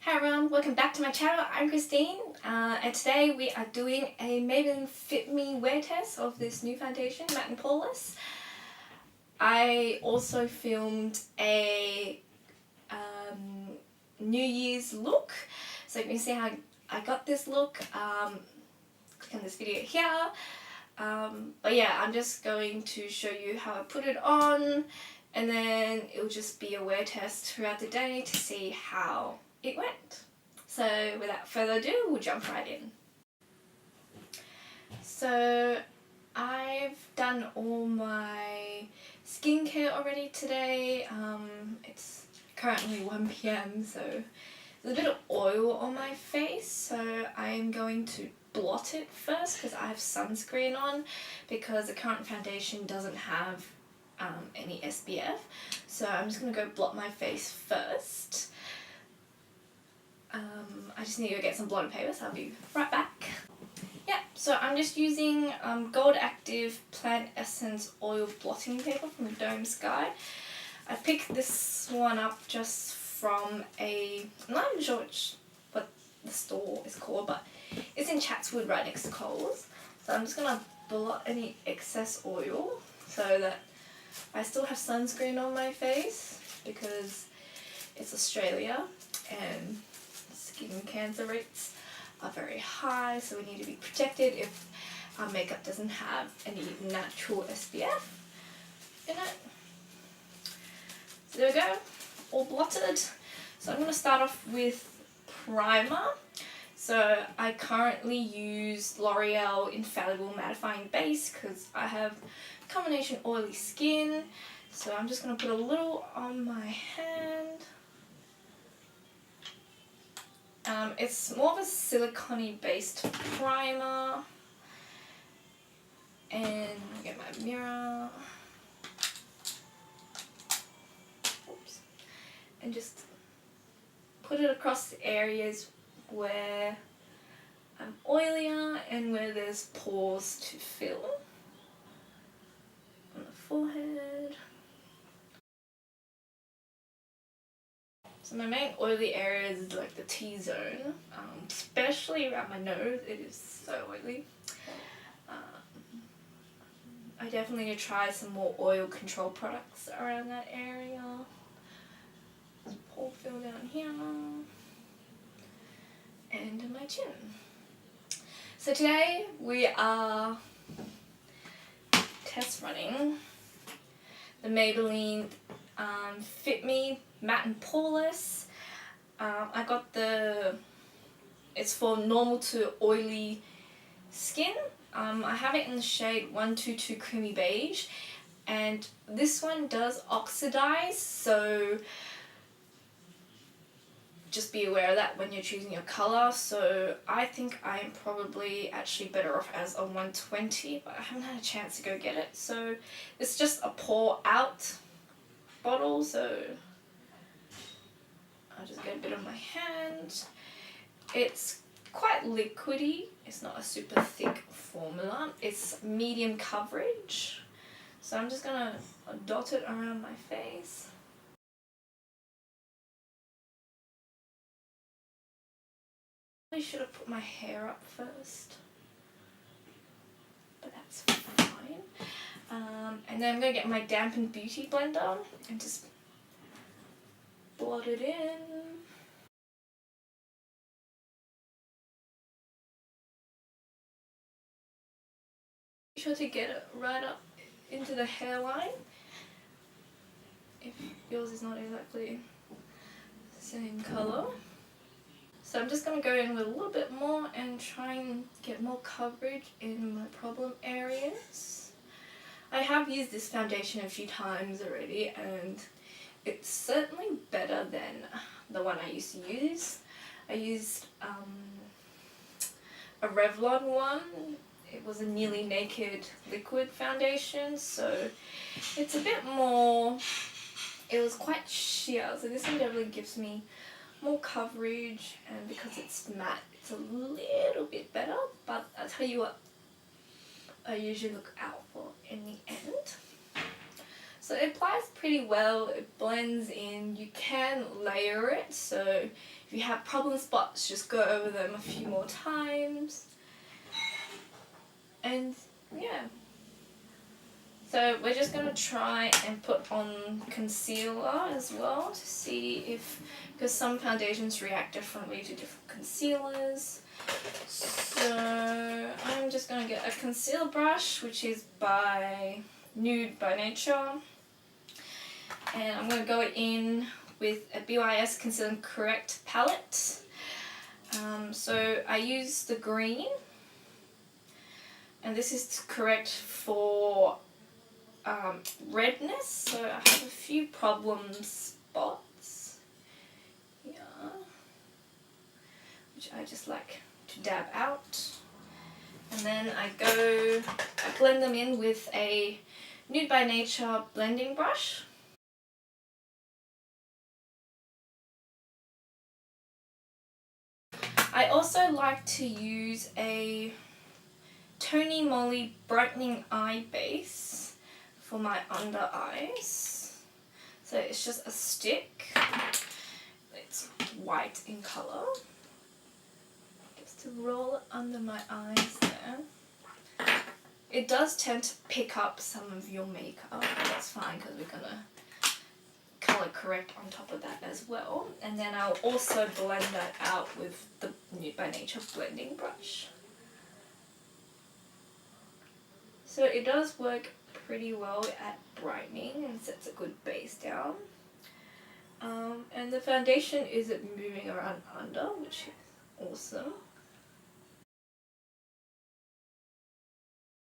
Hi everyone, welcome back to my channel. I'm Christine and today we are doing a Maybelline Fit Me wear test of this new foundation, Matte and Poreless. I also filmed a New Year's look, so you can see how I got this look. Click on this video here. But yeah, I'm just going to show you how I put it on, and then it'll just be a wear test throughout the day to see how it went. So without further ado, we'll jump right in. So I've done all my skincare already today. It's currently 1 PM, so there's a bit of oil on my face, so I'm going to blot it first because I have sunscreen on, because the current foundation doesn't have any SPF. So I'm just going to go blot my face first. I just need to go get some blotting paper, so I'll be right back. Yeah, so I'm just using Gold Active Plant Essence Oil Blotting Paper from Dome Sky. I picked this one up just from I'm not even sure what the store is called, but it's in Chatswood right next to Coles. So I'm just going to blot any excess oil so that I still have sunscreen on my face, because it's Australia and skin cancer rates are very high, so we need to be protected if our makeup doesn't have any natural SPF in it. So there we go, all blotted. So I'm going to start off with primer. So I currently use L'Oreal Infallible Mattifying Base because I have combination oily skin. So I'm just going to put a little on my hand. It's more of a silicone based primer, and I'll get my mirror. Oops. And just put it across the areas where I'm oilier and where there's pores to fill. On the forehead. So my main oily areas is like the T-zone, especially around my nose. It is so oily. I definitely need to try some more oil control products around that area. Pore fill down here and my chin. So today we are test running the Maybelline Fit Me Matte and Poreless. I got it's for normal to oily skin. I have it in the shade 122 Creamy Beige, and this one does oxidize, so just be aware of that when you're choosing your colour. So I think I am probably actually better off as a 120, but I haven't had a chance to go get it. So it's just a pour out bottle, so I'll just get a bit on my hand. It's quite liquidy, it's not a super thick formula, it's medium coverage. So I'm just gonna dot it around my face. I should have put my hair up first, but that's fine. And then I'm gonna get my dampened beauty blender and just blot it in. Be sure to get it right up into the hairline if yours is not exactly the same colour. So I'm just going to go in with a little bit more and try and get more coverage in my problem areas. I have used this foundation a few times already, and it's certainly better than the one I used to use. I used a Revlon one. It was a nearly naked liquid foundation, so it's a bit more, it was quite sheer, so this one definitely gives me more coverage, and because it's matte it's a little bit better, but I'll tell you what I usually look out for in the end. So it applies pretty well, it blends in. You can layer it, so if you have problem spots, just go over them a few more times. And yeah. So we're just going to try and put on concealer as well to see if, because some foundations react differently to different concealers. So I'm just going to get a concealer brush, which is by Nude by Nature. And I'm going to go in with a BYS Conceal and Correct palette. So I use the green. And this is to correct for redness. So I have a few problem spots here, which I just like to dab out. And then I blend them in with a Nude by Nature blending brush. I also like to use a Tony Moly brightening eye base for my under eyes. So it's just a stick. It's white in colour. Just to roll it under my eyes there. It does tend to pick up some of your makeup, but that's fine because we're gonna colour correct on top of that as well. And then I'll also blend that out with the Nude by Nature blending brush. So it does work pretty well at brightening and sets a good base down. And the foundation isn't moving around under, which is awesome.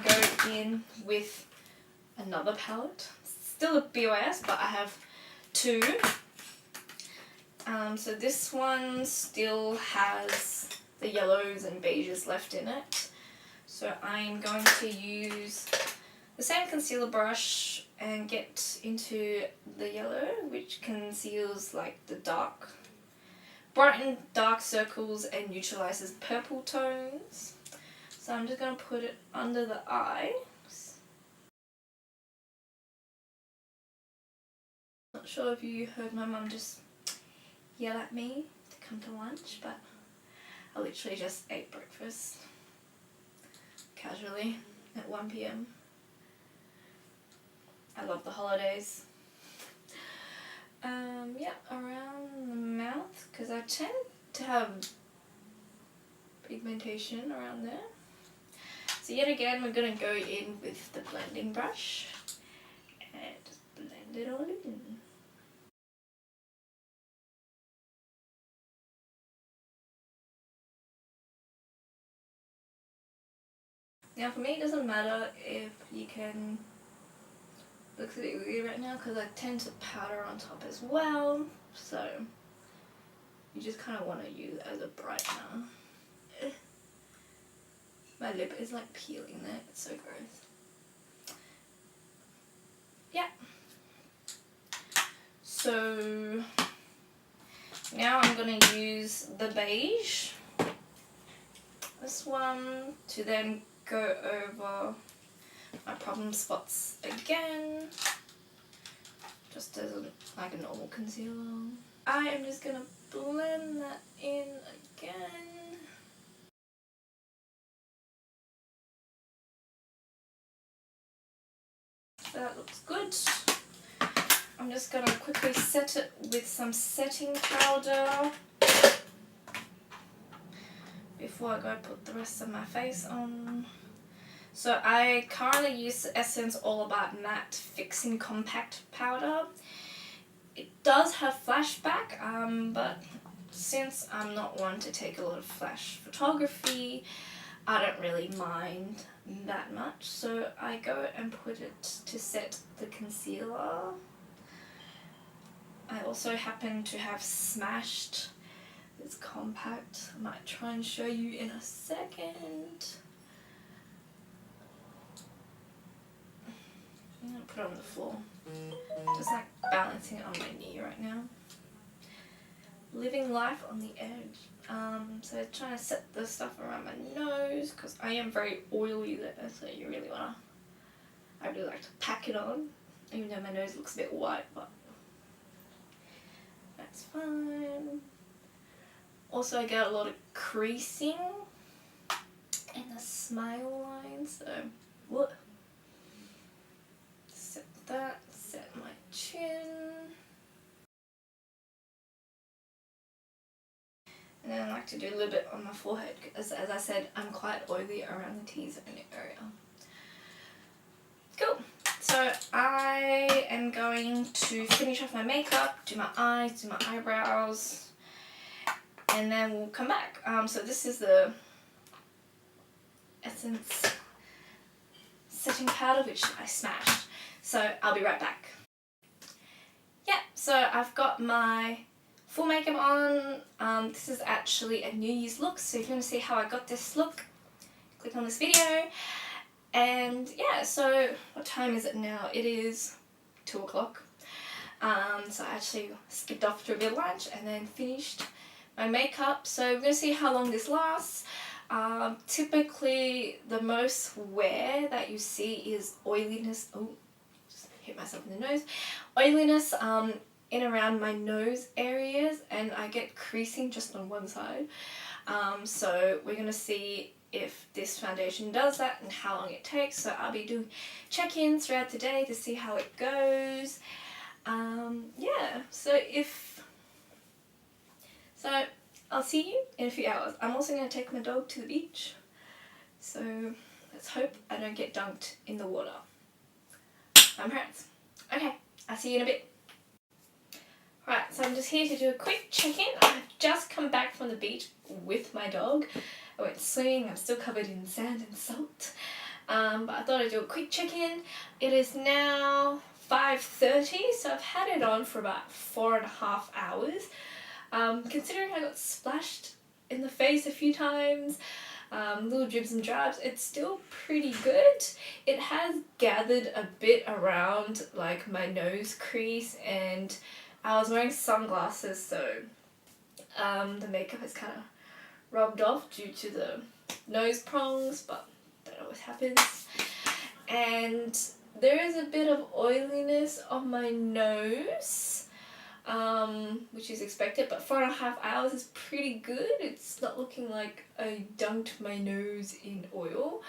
Go in with another palette, still a BYS, but I have two. So this one still has the yellows and beiges left in it. So I'm going to use the same concealer brush and get into the yellow, which conceals like the brighten dark circles and neutralizes purple tones. So I'm just going to put it under the eyes. Not sure if you heard my mum just yell at me to come to lunch, but I literally just ate breakfast casually at 1 PM. I love the holidays. Yeah, around the mouth, because I tend to have pigmentation around there. So yet again, we're going to go in with the blending brush and just blend it all in. Now for me, it doesn't matter if you can, looks a bit weird right now because I tend to powder on top as well, so you just kind of want to use it as a brightener. My lip is like peeling there, it's so gross. Yeah. So now I'm going to use the beige, this one, to then go over my problem spots again, just as like a normal concealer. I am just going to blend that in again. That looks good. I'm just going to quickly set it with some setting powder before I go put the rest of my face on. So I currently use the Essence All About Matte Fixing Compact Powder. It does have flashback, but since I'm not one to take a lot of flash photography, I don't really mind that much. So I go and put it to set the concealer. I also happen to have smashed this compact. I might try and show you in a second. I'm going to put it on the floor. Just like balancing it on my knee right now. Living life on the edge. So trying to set the stuff around my nose because I am very oily there, so you really wanna, I really like to pack it on even though my nose looks a bit white, but that's fine. Also, I get a lot of creasing in the smile line, so what? Set that, set my chin. And then I like to do a little bit on my forehead because, as I said, I'm quite oily around the T-zone area. Cool. So I am going to finish off my makeup, do my eyes, do my eyebrows, and then we'll come back. So this is the Essence setting powder which I smashed. So I'll be right back. Yeah, so I've got my full makeup on. This is actually a New Year's look, so if you want to see how I got this look, click on this video. And yeah, so what time is it now? It is 2 o'clock. So I actually skipped off to a bit of lunch and then finished my makeup. So we're going to see how long this lasts. Typically the most wear that you see is oiliness. Oh, just hit myself in the nose. Oiliness in around my nose areas, and I get creasing just on one side. So we're going to see if this foundation does that and how long it takes. So I'll be doing check-ins throughout the day to see how it goes. Yeah, so I'll see you in a few hours. I'm also going to take my dog to the beach, so let's hope I don't get dunked in the water. I'm parents. Okay, I'll see you in a bit. Right, so I'm just here to do a quick check-in. I've just come back from the beach with my dog. I went swimming. I'm still covered in sand and salt, but I thought I'd do a quick check-in. It is now 5:30, so I've had it on for about 4.5 hours. Considering I got splashed in the face a few times, little dribs and drabs, it's still pretty good. It has gathered a bit around like my nose crease, and I was wearing sunglasses, so the makeup has kind of rubbed off due to the nose prongs, but that always happens. And there is a bit of oiliness on my nose, which is expected, but 4.5 hours is pretty good. It's not looking like I dunked my nose in oil.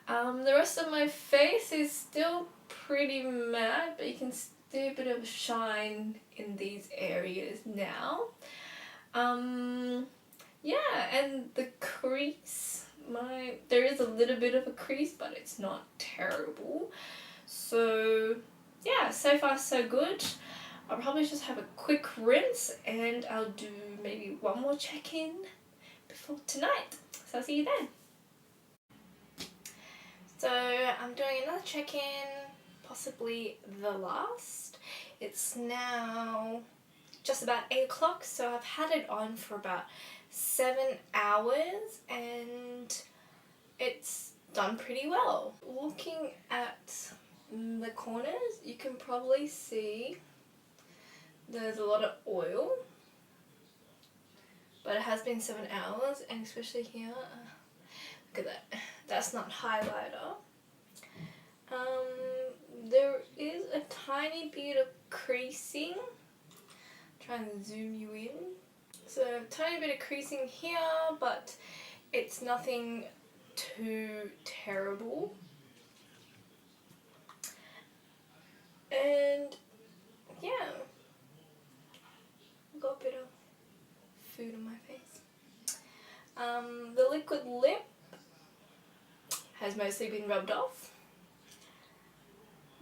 The rest of my face is still pretty matte, but you can see a bit of a shine in these areas now. Yeah, and the crease, there is a little bit of a crease, but it's not terrible. So yeah, so far so good. I'll probably just have a quick rinse and I'll do maybe one more check-in before tonight. So I'll see you then. So I'm doing another check-in, possibly the last. It's now just about 8 o'clock, so I've had it on for about 7 hours and it's done pretty well. Looking at the corners, you can probably see there's a lot of oil, but it has been 7 hours, and especially here, look at that, that's not highlighter. There is a tiny bit of creasing. Trying to zoom you in. So a tiny bit of creasing here, but it's nothing too terrible. And yeah, got a bit of food on my face. The liquid lip has mostly been rubbed off.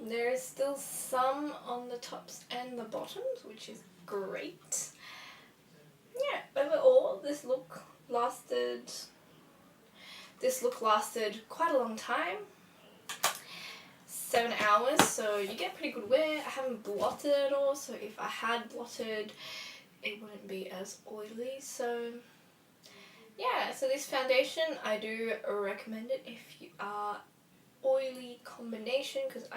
There is still some on the tops and the bottoms, which is great. Yeah, overall this look lasted quite a long time. 7 hours, so you get pretty good wear. I haven't blotted at all, so if I had blotted, it wouldn't be as oily. So yeah, so this foundation, I do recommend it if you are oily combination, because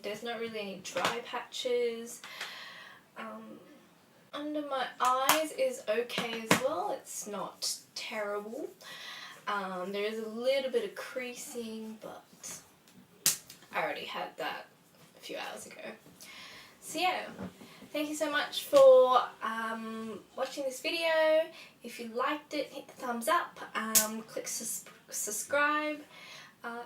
there's not really any dry patches. Under my eyes is okay as well. It's not terrible. There is a little bit of creasing, but I already had that a few hours ago. So yeah, thank you so much for watching this video. If you liked it, hit the thumbs up, click subscribe.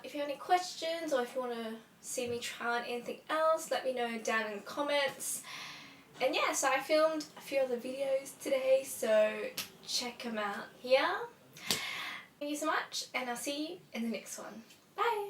If you have any questions or if you want to see me try on anything else, let me know down in the comments. And yeah, so I filmed a few other videos today, so check them out here. Thank you so much, and I'll see you in the next one. Bye!